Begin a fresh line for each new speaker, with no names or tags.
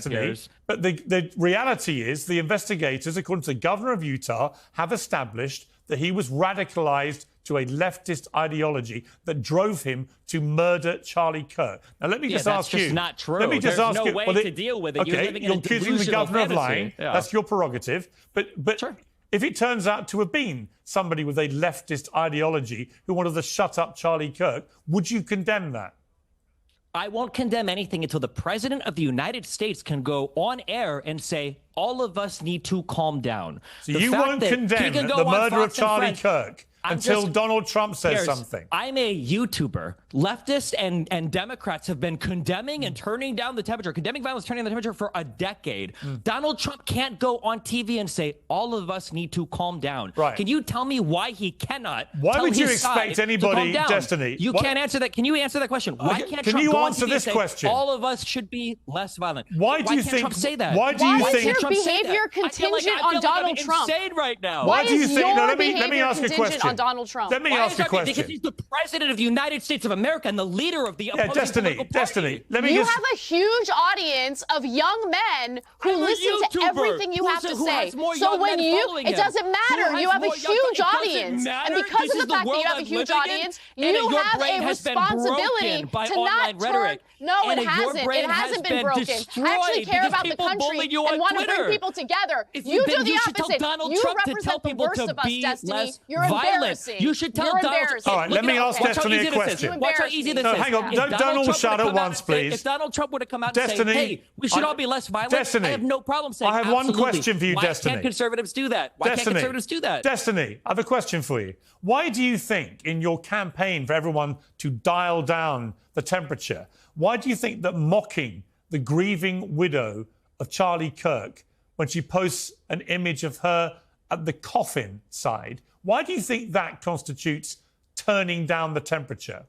Destiny. But the reality is the investigators, according to the governor of Utah, have established that he was radicalized to a leftist ideology that drove him to murder Charlie Kirk. Now, let me just ask you.
That's just not true.
Let me just
There's
ask
no
you.
way to deal with it.
Okay,
You're living in a
accusing the governor
delusional
of lying.
fantasy. Yeah.
That's your prerogative. But
sure.
If it turns out to have been somebody with a leftist ideology who wanted to shut up Charlie Kirk, would you condemn that?
I won't condemn anything until the president of the United States can go on air and say, all of us need to calm down.
So you won't condemn the murder of Charlie Kirk until Donald Trump says something.
I'm a YouTuber. Leftists and Democrats have been condemning and turning down the temperature, condemning violence, turning down the temperature for a decade. Donald Trump can't go on TV and say, all of us need to calm down.
Right.
Can you tell me why he cannot?
Why would you expect anybody, Destiny?
You can't answer that. Can you answer that question? Why can't Trump go on TV and say, all of us should be less violent?
Why do you
can't
think
Trump say that?
Why do you think
your behavior contingent on Donald Trump?
Insane right now.
Why do you think?
No,
let me ask a question.
On Donald Trump?
Let me ask a question.
Because he's the president of the United States of America and the leader of the opposing political party.
Destiny.
You have a huge audience of young men who listen to everything you have to say. So when it doesn't matter. You have a huge audience, and because of the fact that you have a huge audience, you have a responsibility to not turn. No, it hasn't. It hasn't been broken. I actually care about the country and want to bring people together. You do the opposite. You represent the worst of us, Destiny. You're embarrassing.
You should tell Donald.
All right, let me ask Destiny a question.
Watch how easy this is.
Hang on, don't all shout at once, please.
If Donald Trump would have come out and said, hey, we should all be less violent, I have no problem saying
I have one question for you, Destiny.
Why can't conservatives do that? Why can't conservatives do that?
Destiny, I have a question for you. Why do you think in your campaign for everyone to dial down the temperature, why do you think that mocking the grieving widow of Charlie Kirk when she posts an image of her at the coffin side, why do you think that constitutes turning down the temperature?